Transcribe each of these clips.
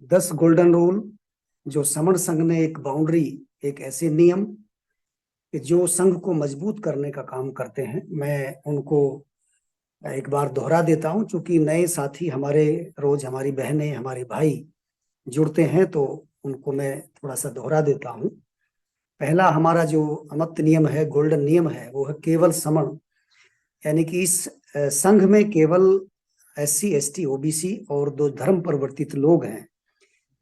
10 golden rule जो समण संघ ने एक बाउंड्री, एक ऐसे नियम कि जो संघ को मजबूत करने का काम करते हैं, मैं उनको एक बार दोहरा देता हूं। चूंकि नए साथी हमारे रोज हमारी बहनें हमारे भाई जुड़ते हैं तो उनको मैं थोड़ा सा दोहरा देता हूं। पहला हमारा जो अमत नियम है, गोल्डन नियम है, वो है केवल समण। यानी कि इस संघ में केवल SC ST OBC और दो धर्म परिवर्तित लोग हैं,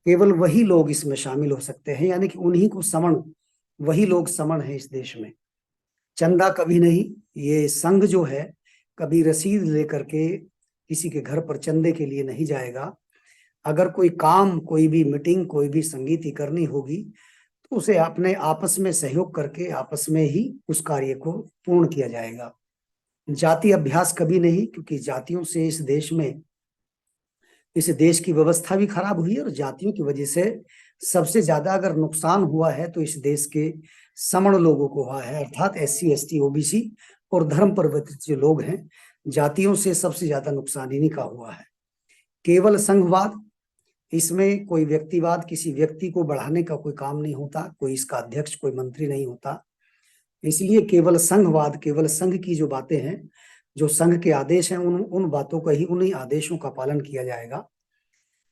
केवल वही लोग इसमें शामिल हो सकते हैं। यानी कि उन्हीं को समण, वही लोग समण हैं इस देश में। चंदा कभी नहीं। ये संघ जो है कभी रसीद लेकर के किसी के घर पर चंदे के लिए नहीं जाएगा। अगर कोई काम, कोई भी मीटिंग, कोई भी संगीति करनी होगी तो उसे अपने आपस में सहयोग करके आपस में ही उस कार्य को पूर्ण किया जाएगा। जाति अभ्यास कभी नहीं, क्योंकि जातियों से इस देश की व्यवस्था भी खराब हुई है और जातियों की वजह से सबसे ज्यादा अगर नुकसान हुआ है तो इस देश के समण लोगों को हुआ है, अर्थात SC ST OBC और धर्म परिवर्तित जो लोग हैं, जातियों से सबसे ज्यादा नुकसान इन्हीं का हुआ है। केवल संघवाद, इसमें कोई व्यक्तिवाद, किसी व्यक्ति को बढ़ाने का कोई काम नहीं होता, कोई इसका अध्यक्ष, कोई मंत्री नहीं होता। इसलिए केवल संघवाद, केवल संघ की जो बातें हैं, जो संघ के आदेश हैं, उन बातों का ही, उन्हीं आदेशों का पालन किया जाएगा।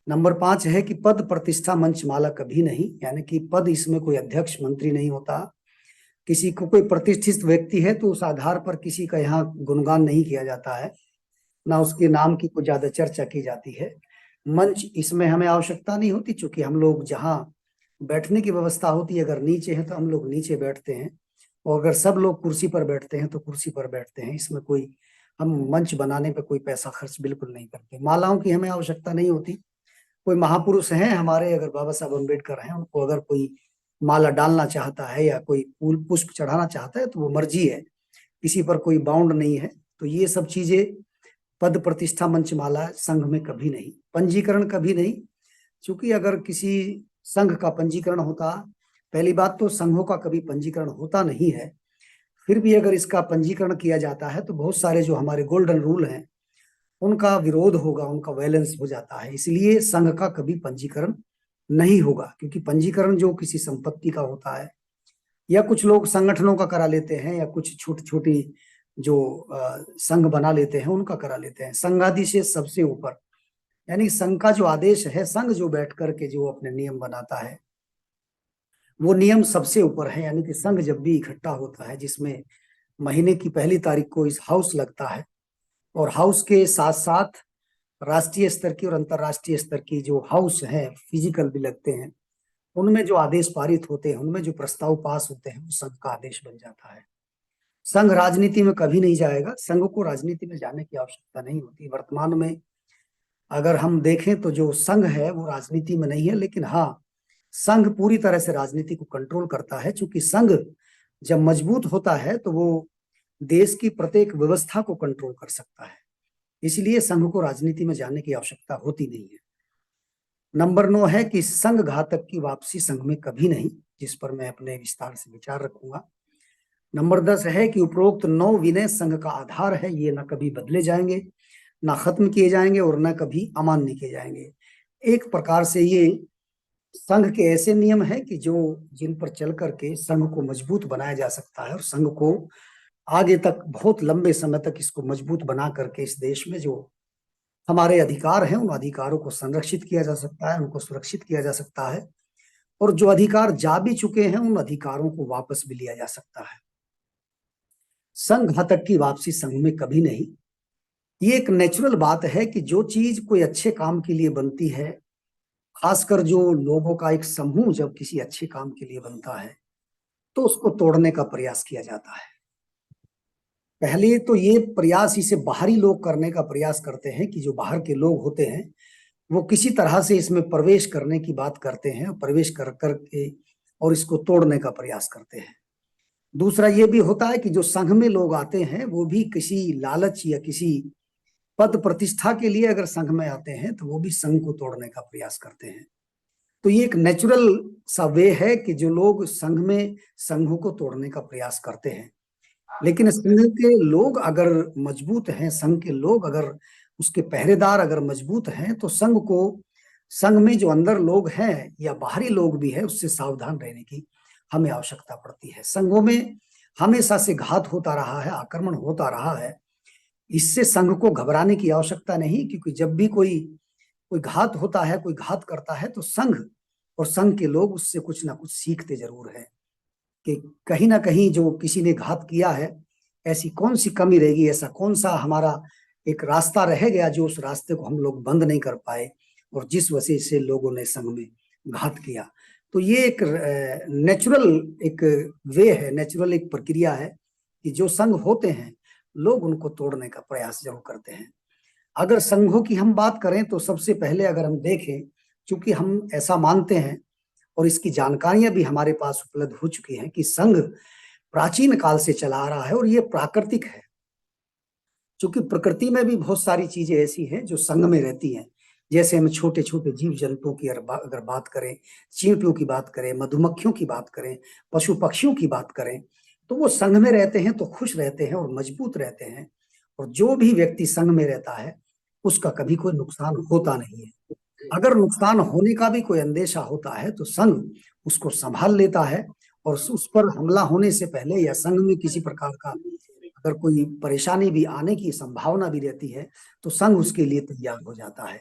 नंबर 5 है कि पद प्रतिष्ठा मंचमाला कभी नहीं। यानी कि पद, इसमें कोई अध्यक्ष मंत्री नहीं होता। किसी को कोई प्रतिष्ठित व्यक्ति है तो उस आधार पर किसी का यहाँ गुणगान नहीं किया जाता है, ना उसके नाम की कोई ज्यादा चर्चा की जाती है। मंच, इसमें हमें आवश्यकता नहीं होती, चूंकि हम लोग जहाँ बैठने की व्यवस्था होती है, अगर नीचे है तो हम लोग नीचे बैठते हैं, और अगर सब लोग कुर्सी पर बैठते हैं तो कुर्सी पर बैठते हैं। इसमें कोई, हम मंच बनाने पे कोई पैसा खर्च बिल्कुल नहीं करते। मालाओं की हमें आवश्यकता नहीं होती। कोई महापुरुष हैं हमारे, अगर बाबा साहब अम्बेडकर हैं, उनको अगर कोई माला डालना चाहता है या कोई फूल पुष्प चढ़ाना चाहता है तो वो मर्जी है, किसी पर कोई बाउंड नहीं है। तो ये सब चीजें, पद प्रतिष्ठा मंचमाला संघ में कभी नहीं। पंजीकरण कभी नहीं, क्योंकि अगर किसी संघ का पंजीकरण होता, पहली बात तो संघों का कभी पंजीकरण होता नहीं है, फिर भी अगर इसका पंजीकरण किया जाता है तो बहुत सारे जो हमारे गोल्डन रूल हैं उनका विरोध होगा, उनका वायलेंस हो जाता है। इसलिए संघ का कभी पंजीकरण नहीं होगा, क्योंकि पंजीकरण जो किसी संपत्ति का होता है, या कुछ लोग संगठनों का करा लेते हैं, या कुछ छोटी छोटी जो संघ बना लेते हैं उनका करा लेते हैं। संघादि से सबसे ऊपर, यानी संघ का जो आदेश है, संघ जो बैठ करके जो अपने नियम बनाता है, वो नियम सबसे ऊपर है। यानी कि संघ जब भी इकट्ठा होता है, जिसमें महीने की पहली तारीख को इस हाउस लगता है, और हाउस के साथ साथ राष्ट्रीय स्तर की और अंतर्राष्ट्रीय स्तर की जो हाउस है, फिजिकल भी लगते हैं, उनमें जो आदेश पारित होते हैं, उनमें जो प्रस्ताव पास होते हैं, वो संघ का आदेश बन जाता है। संघ राजनीति में कभी नहीं जाएगा। संघ को राजनीति में जाने की आवश्यकता नहीं होती। वर्तमान में अगर हम देखें तो जो संघ है वो राजनीति में नहीं है, लेकिन हाँ, संघ पूरी तरह से राजनीति को कंट्रोल करता है। चूंकि संघ जब मजबूत होता है तो वो देश की प्रत्येक व्यवस्था को कंट्रोल कर सकता है। इसलिए संघ को राजनीति में जाने की आवश्यकता होती नहीं है। नंबर 9 है कि संघ घातक की वापसी संघ में कभी नहीं, जिस पर मैं अपने विस्तार से विचार रखूंगा। नंबर 10 है कि उपरोक्त 9 विनय संघ का आधार है, ये ना कभी बदले जाएंगे, ना खत्म किए जाएंगे और ना कभी अमान्य किए जाएंगे। एक प्रकार से ये संघ के ऐसे नियम है कि जो, जिन पर चल करके संघ को मजबूत बनाया जा सकता है, और संघ को आगे तक, बहुत लंबे समय तक इसको मजबूत बना करके इस देश में जो हमारे अधिकार हैं, उन अधिकारों को संरक्षित किया जा सकता है, उनको सुरक्षित किया जा सकता है, और जो अधिकार जा भी चुके हैं उन अधिकारों को वापस भी लिया जा सकता है। संघ घातक की वापसी संघ में कभी नहीं। ये एक नेचुरल बात है कि जो चीज कोई अच्छे काम के लिए बनती है, खासकर जो लोगों का एक समूह जब किसी अच्छे काम के लिए बनता है, तो उसको तोड़ने का प्रयास किया जाता है। पहले तो ये प्रयास इसे बाहरी लोग करने का प्रयास करते हैं, कि जो बाहर के लोग होते हैं वो किसी तरह से इसमें प्रवेश करने की बात करते हैं, प्रवेश कर करके और इसको तोड़ने का प्रयास करते हैं। दूसरा ये भी होता है कि जो संघ में लोग आते हैं वो भी किसी लालच या किसी पद प्रतिष्ठा के लिए अगर संघ में आते हैं तो वो भी संघ को तोड़ने का प्रयास करते हैं। तो ये एक नेचुरल सा वे है कि जो लोग संघ में संघों को तोड़ने का प्रयास करते हैं। लेकिन संघ के लोग अगर मजबूत हैं, संघ के लोग अगर, उसके पहरेदार अगर मजबूत हैं, तो संघ को संघ में जो अंदर लोग हैं या बाहरी लोग भी है, उससे सावधान रहने की हमें आवश्यकता पड़ती है। संघों में हमेशा से घात होता रहा है, आक्रमण होता रहा है। इससे संघ को घबराने की आवश्यकता नहीं, क्योंकि जब भी कोई कोई घात होता है, कोई घात करता है, तो संघ और संघ के लोग उससे कुछ ना कुछ सीखते जरूर है कि कहीं ना कहीं जो किसी ने घात किया है, ऐसी कौन सी कमी रहेगी, ऐसा कौन सा हमारा एक रास्ता रह गया जो उस रास्ते को हम लोग बंद नहीं कर पाए, और जिस वजह से लोगों ने संघ में घात किया। तो ये एक नेचुरल एक वे है, नेचुरल एक प्रक्रिया है कि जो संघ होते हैं लोग उनको तोड़ने का प्रयास जरूर करते हैं। अगर संघों की हम बात करें तो सबसे पहले अगर हम देखें, क्योंकि हम ऐसा मानते हैं और इसकी जानकारियां भी हमारे पास उपलब्ध हो चुकी हैं कि संघ प्राचीन काल से चला आ रहा है और ये प्राकृतिक है। क्योंकि प्रकृति में भी बहुत सारी चीजें ऐसी हैं जो संघ में रहती हैं। जैसे हम छोटे छोटे जीव जंतुओं की अगर बात करें, चींटियों की बात करें, मधुमक्खियों की बात करें, पशु पक्षियों की बात करें, तो वो संघ में रहते हैं तो खुश रहते हैं और मजबूत रहते हैं। और जो भी व्यक्ति संघ में रहता है उसका कभी कोई नुकसान होता नहीं है। अगर नुकसान होने का भी कोई अंदेशा होता है तो संघ उसको संभाल लेता है, और उस पर हमला होने से पहले या संघ में किसी प्रकार का अगर कोई परेशानी भी आने की संभावना भी रहती है तो संघ उसके लिए तैयार हो जाता है।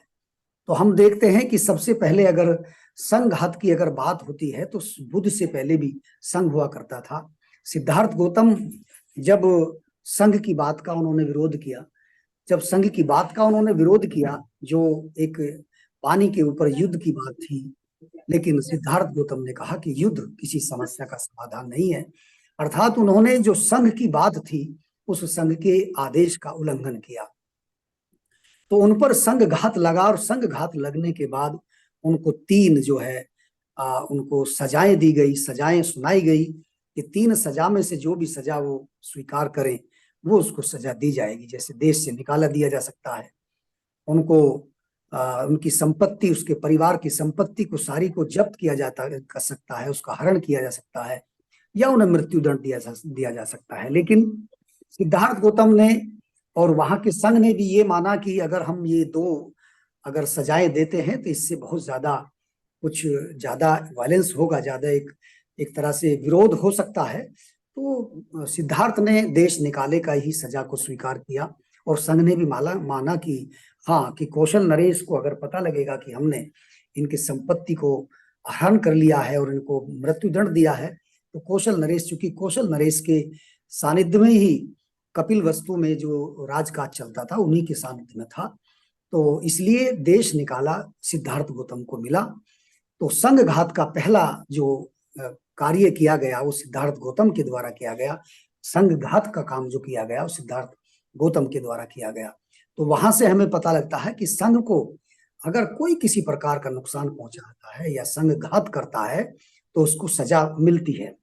तो हम देखते हैं कि सबसे पहले अगर संघात की अगर बात होती है तो बुद्ध से पहले भी संघ हुआ करता था। सिद्धार्थ गौतम जब संघ की बात का उन्होंने विरोध किया, जब संघ की बात का उन्होंने विरोध किया, जो एक पानी के ऊपर युद्ध की बात थी, लेकिन सिद्धार्थ गौतम ने कहा कि युद्ध किसी समस्या का समाधान नहीं है। अर्थात उन्होंने जो संघ की बात थी उस संघ के आदेश का उल्लंघन किया। तो उन पर संघ घात लगा, और संघ घात लगने के बाद उनको तीन जो है उनको सजाएं दी गई, सजाएं सुनाई गई कि तीन सजा में से जो भी सजा वो स्वीकार करें वो उसको सजा दी जाएगी। जैसे देश से निकाला दिया जा सकता है, उनको उनकी संपत्ति, उसके परिवार की संपत्ति को सारी को जब्त किया जाता कर सकता है, उसका हरण किया जा सकता है, या उन्हें मृत्यु दंड दिया जा सकता है। लेकिन सिद्धार्थ गौतम ने और वहां के संघ ने भी ये माना कि अगर हम ये दो अगर सजाएं देते हैं तो इससे बहुत ज्यादा कुछ ज्यादा वायलेंस होगा, ज्यादा एक एक तरह से विरोध हो सकता है। तो सिद्धार्थ ने देश निकाले का ही सजा को स्वीकार किया, और संघ ने भी माना कि हाँ, कि कौशल नरेश को अगर पता लगेगा कि हमने इनकी संपत्ति को हरण कर लिया है और इनको मृत्यु दंड दिया है, तो कौशल नरेश, चूंकि कौशल नरेश के सानिध्य में ही कपिल वस्तु में जो राजकाज चलता था उन्हीं के सानिध्य में था, तो इसलिए देश निकाला सिद्धार्थ गौतम को मिला। तो संघ घात का पहला जो कार्य किया गया वो सिद्धार्थ गौतम के द्वारा किया गया। संघ घात का काम जो किया गया वो सिद्धार्थ गौतम के द्वारा किया गया। तो वहां से हमें पता लगता है कि संघ को अगर कोई किसी प्रकार का नुकसान पहुंचाता है या संघ घात करता है तो उसको सजा मिलती है।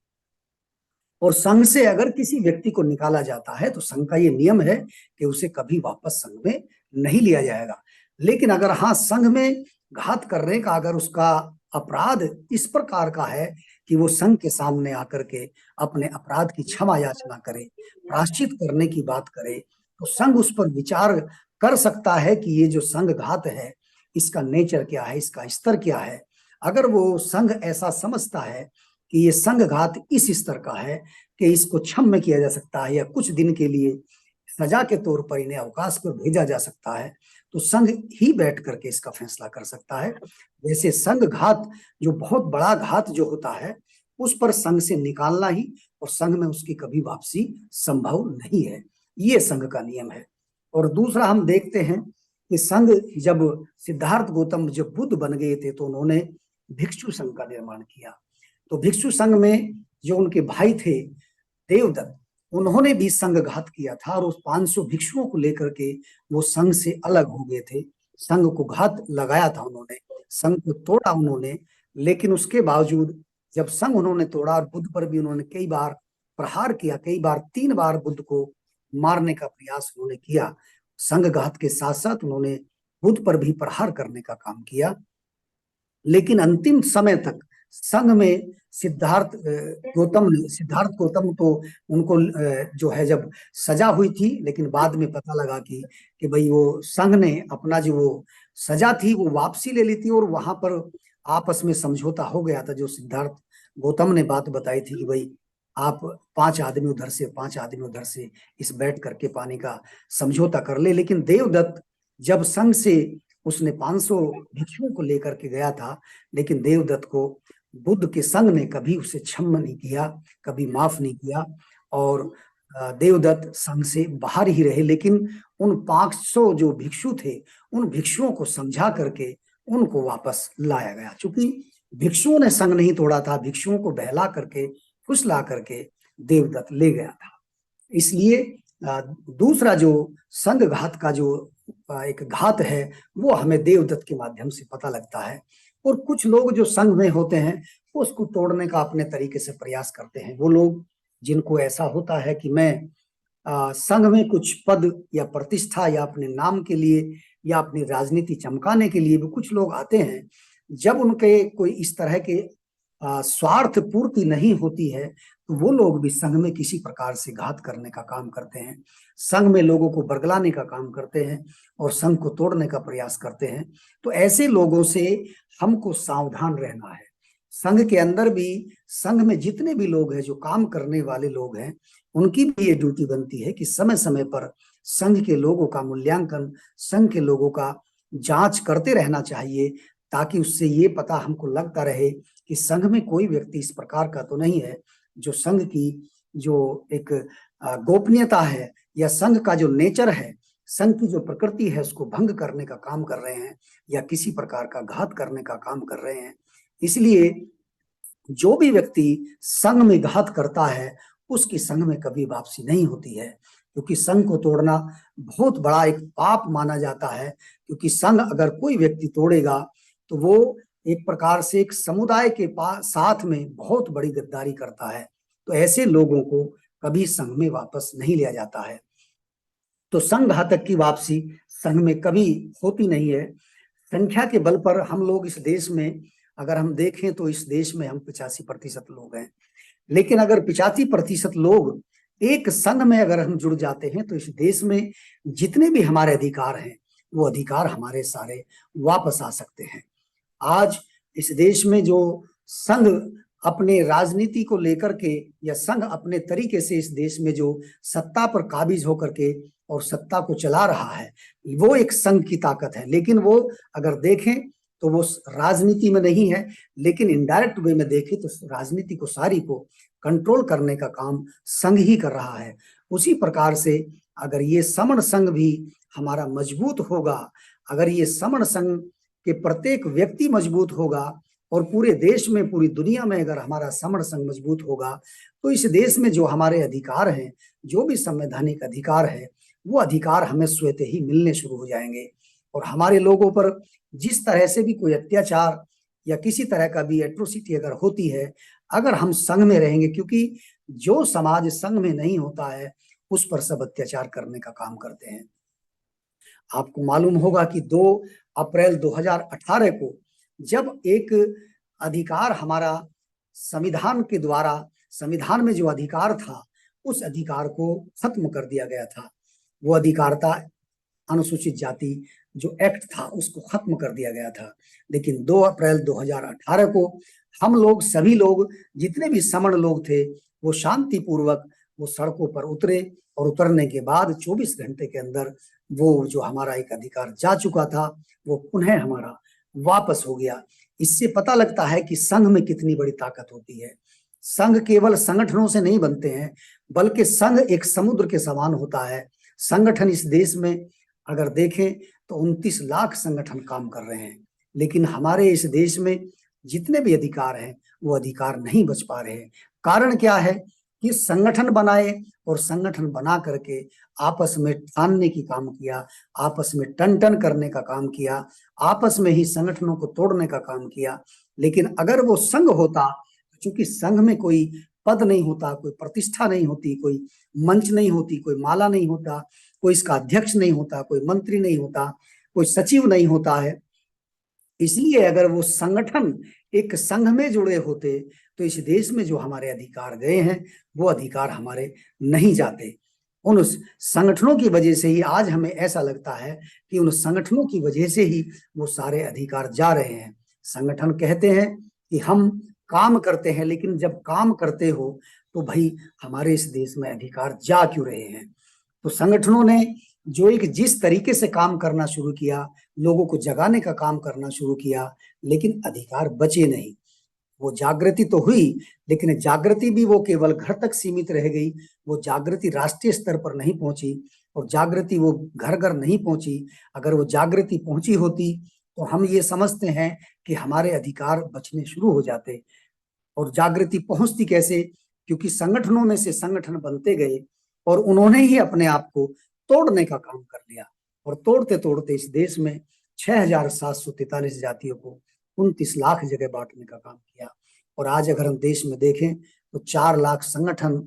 और संघ से अगर किसी व्यक्ति को निकाला जाता है तो संघ का ये नियम है कि उसे कभी वापस संघ में नहीं लिया जाएगा। लेकिन अगर हाँ, संघ में घात करने का अगर उसका अपराध इस प्रकार का है कि वो संघ के सामने आकर के अपने अपराध की क्षमा याचना करे, प्रायश्चित करने की बात करे, तो संघ उस पर विचार कर सकता है कि ये जो संघ घात है इसका नेचर क्या है, इसका स्तर क्या है। अगर वो संघ ऐसा समझता है कि ये संघ घात इस स्तर का है कि इसको क्षम्य किया जा सकता है या कुछ दिन के लिए सजा के तौर पर इन्हें अवकाश पर भेजा जा सकता है, तो संघ ही बैठ करके इसका फैसला कर सकता है। जैसे संघ घात जो बहुत बड़ा घात जो होता है उस पर संघ से निकालना ही और संघ में उसकी कभी वापसी संभव नहीं है, ये संघ का नियम है। और दूसरा हम देखते हैं कि संघ जब सिद्धार्थ गौतम जब बुद्ध बन गए थे तो उन्होंने भिक्षु संघ का निर्माण किया। तो भिक्षु संघ में जो उनके भाई थे देवदत्त, उन्होंने भी संघ घात किया था और उस 500 भिक्षुओं को लेकर के वो संघ से अलग हो गए थे। संघ को घात लगाया था उन्होंने, संघ को तोड़ा उन्होंने, लेकिन उसके बावजूद जब संघ उन्होंने तोड़ा और बुद्ध पर भी उन्होंने कई बार प्रहार किया, कई बार 3 बार बुद्ध को मारने का प्रयास उन्होंने किया। संघ घात के साथ साथ उन्होंने बुद्ध पर भी प्रहार करने का काम किया, लेकिन अंतिम समय तक संघ में सिद्धार्थ गौतम तो उनको जो है जब सजा हुई थी, लेकिन बाद में पता लगा कि भाई वो संघ ने अपना जो वो सजा थी वो वापसी ले ली थी, और वहां पर आपस में समझौता हो गया था। जो सिद्धार्थ गौतम ने बात बताई थी कि भाई आप 5 आदमी उधर से 5 आदमी उधर से इस बैठ करके पानी का समझौता कर ले। लेकिन देवदत्त जब संघ से उसने 500 भिक्षुओं को लेकर के गया था, लेकिन देवदत्त को बुद्ध के संघ ने कभी उसे क्षमा नहीं किया, कभी माफ नहीं किया, और देवदत्त संघ से बाहर ही रहे। लेकिन उन 500 जो भिक्षु थे, उन भिक्षुओं को समझा करके उनको वापस लाया गया। चूंकि भिक्षुओं ने संघ नहीं तोड़ा था, भिक्षुओं को बहला करके फुसला करके देवदत्त ले गया था। इसलिए दूसरा जो संघ घात का जो एक घात है, वो हमें देवदत्त के माध्यम से पता लगता है। और कुछ लोग जो संघ में होते हैं, वो उसको तोड़ने का अपने तरीके से प्रयास करते हैं। वो लोग जिनको ऐसा होता है कि मैं संघ में कुछ पद या प्रतिष्ठा या अपने नाम के लिए या अपनी राजनीति चमकाने के लिए भी कुछ लोग आते हैं। जब उनके कोई इस तरह के स्वार्थ पूर्ति नहीं होती है, तो वो लोग भी संघ में किसी प्रकार से घात करने का काम करते हैं, संघ में लोगों को बरगलाने का काम करते हैं और संघ को तोड़ने का प्रयास करते हैं। तो ऐसे लोगों से हमको सावधान रहना है। संघ के अंदर भी, संघ में जितने भी लोग हैं जो काम करने वाले लोग हैं, उनकी भी ये ड्यूटी बनती है कि समय समय पर संघ के लोगों का मूल्यांकन, संघ के लोगों का जांच करते रहना चाहिए, ताकि उससे ये पता हमको लगता रहे कि संघ में कोई व्यक्ति इस प्रकार का तो नहीं है जो संघ की जो एक गोपनीयता है या संघ का जो नेचर है, संघ की जो प्रकृति है, उसको भंग करने का काम कर रहे हैं या किसी प्रकार का घात करने का काम कर रहे हैं। इसलिए जो भी व्यक्ति संघ में घात करता है, उसकी संघ में कभी वापसी नहीं होती है, क्योंकि संघ को तोड़ना बहुत बड़ा एक पाप माना जाता है। क्योंकि संघ अगर कोई व्यक्ति तोड़ेगा तो वो एक प्रकार से एक समुदाय के साथ में बहुत बड़ी गद्दारी करता है। तो ऐसे लोगों को कभी संघ में वापस नहीं लिया जाता है। तो संघ घातक की वापसी संघ में कभी होती नहीं है। संख्या के बल पर हम लोग इस देश में अगर हम देखें तो इस देश में हम 85% लोग हैं। लेकिन अगर 85% लोग एक संघ में अगर हम जुड़ जाते हैं, तो इस देश में जितने भी हमारे अधिकार हैं, वो अधिकार हमारे सारे वापस आ सकते हैं। आज इस देश में जो संघ अपने राजनीति को लेकर के या संघ अपने तरीके से इस देश में जो सत्ता पर काबिज होकर के और सत्ता को चला रहा है, वो एक संघ की ताकत है। लेकिन वो अगर देखें तो वो राजनीति में नहीं है, लेकिन इनडायरेक्ट वे में देखें तो राजनीति को सारी को कंट्रोल करने का काम संघ ही कर रहा है। उसी प्रकार से अगर ये समण संघ भी हमारा मजबूत होगा, अगर ये समण संघ के प्रत्येक व्यक्ति मजबूत होगा और पूरे देश में, पूरी दुनिया में अगर हमारा समण संघ मजबूत होगा, तो इस देश में जो हमारे अधिकार हैं, जो भी संवैधानिक अधिकार है, वो अधिकार हमें स्वतः ही मिलने शुरू हो जाएंगे। और हमारे लोगों पर जिस तरह से भी कोई अत्याचार या किसी तरह का भी एट्रोसिटी अगर होती है, अगर हम संघ में रहेंगे, क्योंकि जो समाज संघ में नहीं होता है उस पर सब अत्याचार करने का काम करते हैं। आपको मालूम होगा कि 2 अप्रैल 2018 को जब एक अधिकार हमारा संविधान के द्वारा, संविधान में जो अधिकार था, उस अधिकार को खत्म कर दिया गया था। वो अधिकार था अनुसूचित जाति जो एक्ट था, उसको खत्म कर दिया गया था। लेकिन 2 अप्रैल 2018 को हम लोग, सभी लोग, जितने भी समण लोग थे, वो शांतिपूर्वक वो सड़कों पर उतरे और उतरने के बाद 24 घंटे के अंदर वो जो हमारा एक अधिकार जा चुका था, वो पुनः हमारा वापस हो गया। इससे पता लगता है कि संघ में कितनी बड़ी ताकत होती है। संघ केवल संगठनों से नहीं बनते हैं, बल्कि संघ एक समुद्र के समान होता है। संगठन इस देश में अगर देखें तो 29 लाख संगठन काम कर रहे हैं, लेकिन हमारे इस देश में जितने भी अधिकार हैं, वो अधिकार नहीं बच पा रहे हैं। कारण क्या है कि संगठन बनाए और संगठन बना करके आपस में ठानने की काम किया, आपस में टन करने का काम किया, आपस में ही संगठनों को तोड़ने का काम किया। लेकिन अगर वो संघ होता, क्योंकि संघ में कोई पद नहीं होता, कोई प्रतिष्ठा नहीं होती, कोई मंच नहीं होती, कोई माला नहीं होता, कोई इसका अध्यक्ष नहीं होता, कोई मंत्री नहीं होता, कोई सचिव नहीं होता है। इसलिए अगर वो संगठन एक संघ में जुड़े होते तो इस देश में जो हमारे अधिकार गए हैं, वो अधिकार हमारे नहीं जाते। उन संगठनों की वजह से ही आज हमें ऐसा लगता है कि उन संगठनों की वजह से ही वो सारे अधिकार जा रहे हैं। संगठन कहते हैं कि हम काम करते हैं, लेकिन जब काम करते हो तो भाई हमारे इस देश में अधिकार जा क्यों रहे हैं? तो संगठनों ने जो एक जिस तरीके से काम करना शुरू किया, लोगों को जगाने का काम करना शुरू किया, लेकिन अधिकार बचे नहीं। वो जागृति तो हुई, लेकिन जागृति भी वो केवल घर तक सीमित रह गई। वो जागृति राष्ट्रीय स्तर पर नहीं पहुंची, और जागृति वो घर घर नहीं पहुंची। अगर वो जागृति पहुंची होती तो हम ये समझते हैं कि हमारे अधिकार बचने शुरू हो जाते। और जागृति पहुंचती कैसे? क्योंकि संगठनों में से संगठन बनते गए और उन्होंने ही अपने आप को तोड़ने का काम कर लिया। और तोड़ते तोड़ते इस देश में 6,743 जातियों को 29 लाख जगह बांटने का काम किया। और आज अगर हम देश में देखें तो 4 लाख संगठन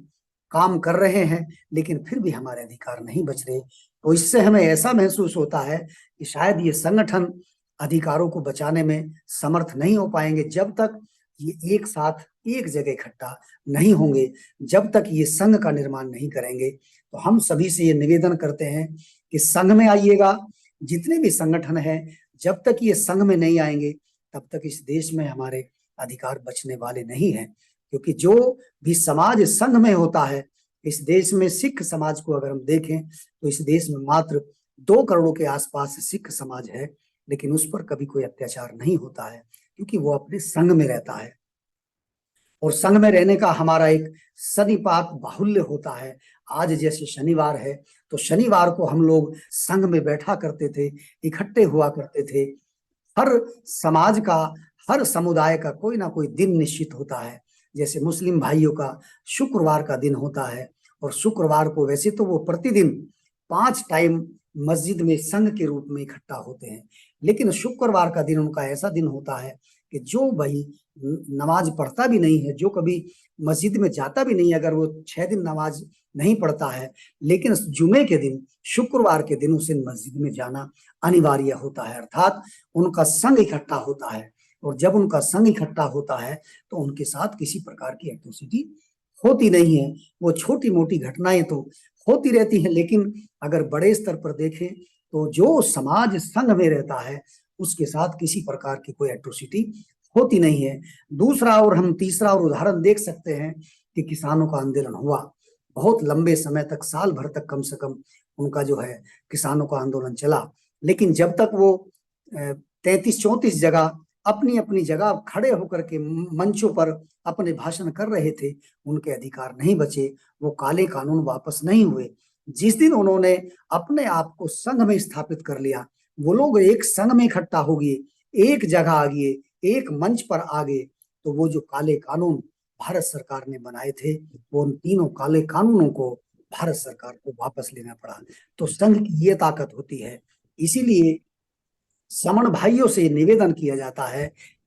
काम कर रहे हैं, लेकिन फिर भी हमारे अधिकार नहीं बच रहे। तो इससे हमें ऐसा महसूस होता है कि शायद ये संगठन अधिकारों को बचाने में समर्थ नहीं हो पाएंगे जब तक ये एक साथ एक जगह इकट्ठा नहीं होंगे, जब तक ये संघ का निर्माण नहीं करेंगे। तो हम सभी से ये निवेदन करते हैं कि संघ में आइएगा। जितने भी संगठन हैं, जब तक ये संघ में नहीं आएंगे तब तक इस देश में हमारे अधिकार बचने वाले नहीं हैं। क्योंकि जो भी समाज संघ में होता है, इस देश में सिख समाज को अगर हम देखें तो इस देश में मात्र 2 करोड़ के आसपास सिख समाज है, लेकिन उस पर कभी कोई अत्याचार नहीं होता है, क्योंकि वो अपने संघ में रहता है। और संघ में रहने का हमारा एक सनिपात बाहुल्य होता है। आज जैसे शनिवार है, तो शनिवार को हम लोग संघ में बैठा करते थे, इकट्ठे हुआ करते थे। हर समाज का, हर समुदाय का कोई ना कोई दिन निश्चित होता है। जैसे मुस्लिम भाइयों का शुक्रवार का दिन होता है, और शुक्रवार को वैसे तो वो प्रतिदिन 5 टाइम मस्जिद में संघ के रूप में इकट्ठा होते हैं, लेकिन शुक्रवार का दिन उनका ऐसा दिन होता है कि जो भाई नमाज पढ़ता भी नहीं है, जो कभी मस्जिद में जाता भी नहीं है, अगर वो 6 दिन नमाज नहीं पढ़ता है, लेकिन जुमे के दिन, शुक्रवार के दिन उसे मस्जिद में जाना अनिवार्य होता है। अर्थात उनका संघ इकट्ठा होता है, और जब उनका संघ इकट्ठा होता है तो उनके साथ किसी प्रकार की एट्रोसिटी होती नहीं है। वो छोटी मोटी घटनाएं तो होती रहती हैं, लेकिन अगर बड़े स्तर पर देखें तो जो समाज संघ में रहता है उसके साथ किसी प्रकार की कोई एट्रोसिटी होती नहीं है। दूसरा और हम तीसरा और उदाहरण देख सकते हैं कि किसानों का आंदोलन हुआ बहुत लंबे समय तक, साल भर तक कम से कम उनका जो है किसानों का आंदोलन चला। लेकिन जब तक वो 33-34 जगह अपनी अपनी जगह खड़े होकर के मंचों पर अपने भाषण कर रहे थे, उनके अधिकार नहीं बचे, वो काले कानून वापस नहीं हुए। जिस दिन उन्होंने अपने आप को संघ में स्थापित कर लिया, वो लोग एक संघ में इकट्ठा हो गए, एक जगह आ गए, एक मंच पर आ गए, तो वो जो काले कानून भारत सरकार ने बनाए थे, वो उन तीनों काले कानूनों को भारत सरकार को वापस लेना पड़ा। तो संघ की ये ताकत होती है। इसीलिए समण भाइयों से निवेदन किया जाता है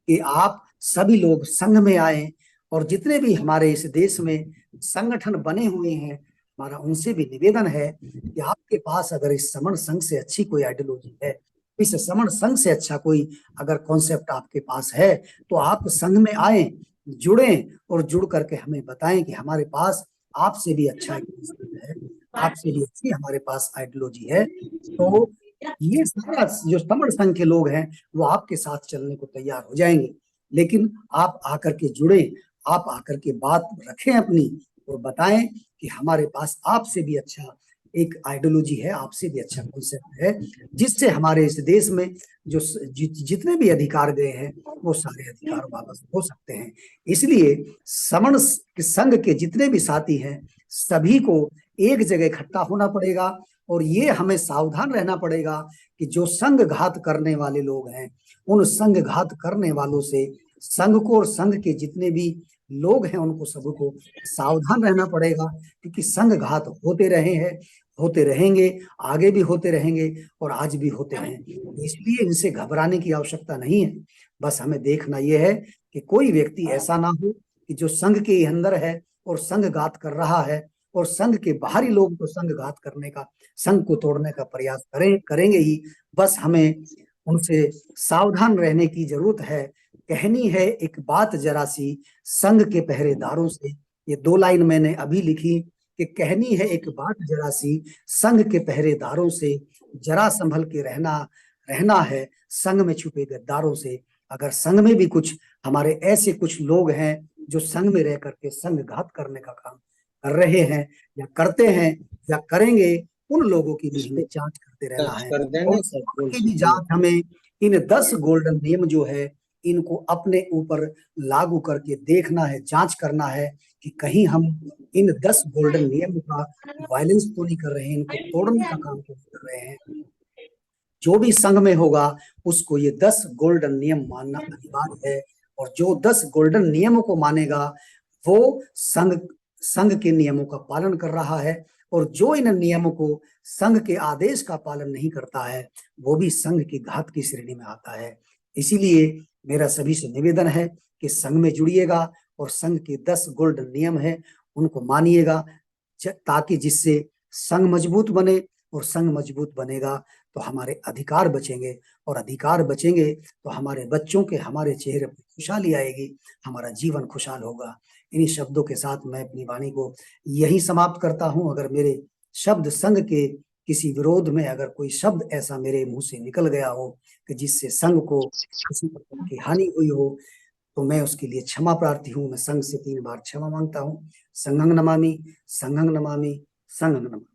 कि आप सभी लोग संघ में आए, और जितने भी हमारे इस देश में संगठन बने हुए हैं, हमारा उनसे भी निवेदन है कि आपके पास अगर इस समण संघ से अच्छी कोई आइडियोलॉजी है, इस समण संघ से अच्छा कोई अगर कॉन्सेप्ट आपके पास है, तो आप संघ में आए, जुड़े, और जुड़ करके हमें बताएं कि हमारे पास आपसे भी अच्छा है, आपसे भी अच्छी हमारे पास आइडियोलॉजी है। तो ये सारा जो समण संघ के लोग हैं वो आपके साथ चलने को तैयार हो जाएंगे। लेकिन आप आकर के जुड़े, आप आकर के बात रखें अपनी, और बताएं कि हमारे पास आपसे भी अच्छा एक आइडियोलॉजी है, आपसे भी अच्छा कॉन्सेप्ट है, जिससे हमारे इस देश में जो जितने भी अधिकार गए हैं वो सारे अधिकार वापस हो सकते हैं। इसलिए समण संघ के जितने भी साथी हैं, सभी को एक जगह इकट्ठा होना पड़ेगा, और ये हमें सावधान रहना पड़ेगा कि जो संघ घात करने वाले लोग हैं, उन संघ घात करने वालों से संघ को और संघ के जितने भी लोग हैं उनको सबको सावधान रहना पड़ेगा, क्योंकि संघ घात होते रहे हैं, होते रहेंगे, आगे भी होते रहेंगे, और आज भी होते हैं। इसलिए इनसे घबराने की आवश्यकता नहीं है। बस हमें देखना यह है कि कोई व्यक्ति ऐसा ना हो कि जो संघ के अंदर है और संघ घात कर रहा है, और संघ के बाहरी लोग तो संघ घात करने का, संघ को तोड़ने का प्रयास करेंगे ही। बस हमें उनसे सावधान रहने की जरूरत है। कहनी है एक बात जरा सी संघ के पहरेदारों से, ये 2 लाइन मैंने अभी लिखी, कि कहनी है एक बात जरा सी, संग के पहरेदारों से जरा संभल के रहना, रहना है संग में छुपे गद्दारों से। अगर संग में भी कुछ हमारे ऐसे कुछ लोग हैं जो संग में रह करके संग घात करने का काम कर रहे हैं या करते हैं या करेंगे, उन लोगों की भी हमें जांच करते रहना है। कर देंगे और सब की भी कुछ। जांच हमें इन 10 गोल्डन नियम जो है इनको अपने ऊपर लागू करके देखना है, जांच करना है कि कहीं हम इन 10 गोल्डन नियम का वायलेंस तो नहीं कर रहे हैं, इनको तोड़ने का काम तो नहीं कर रहे हैं। जो भी संघ में होगा उसको ये 10 गोल्डन नियम मानना अनिवार्य है, और जो 10 गोल्डन नियमों को मानेगा वो संघ संघ के नियमों का पालन कर रहा है, और जो इन नियमों को संघ के आदेश का पालन नहीं करता है वो भी संघ की घात की श्रेणी में आता है। इसीलिए मेरा सभी से निवेदन है कि संघ में जुड़िएगा और संघ के 10 गोल्डन नियम है उनको मानिएगा, ताकि जिससे संघ मजबूत बने, और संघ मजबूत बनेगा तो हमारे अधिकार बचेंगे, और अधिकार बचेंगे तो हमारे बच्चों के हमारे चेहरे पर खुशहाली आएगी, हमारा जीवन खुशहाल होगा। इन्हीं शब्दों के साथ मैं अपनी वाणी को यही समाप्त करता हूं। अगर मेरे शब्द संघ के किसी विरोध में अगर कोई शब्द ऐसा मेरे मुंह से निकल गया हो कि जिससे संघ को किसी प्रकार की हानि हुई हो, तो मैं उसके लिए क्षमा प्रार्थी हूं। मैं संघ से 3 बार क्षमा मांगता हूं। संघं नमामि, संघं नमामि, संघं नमामि।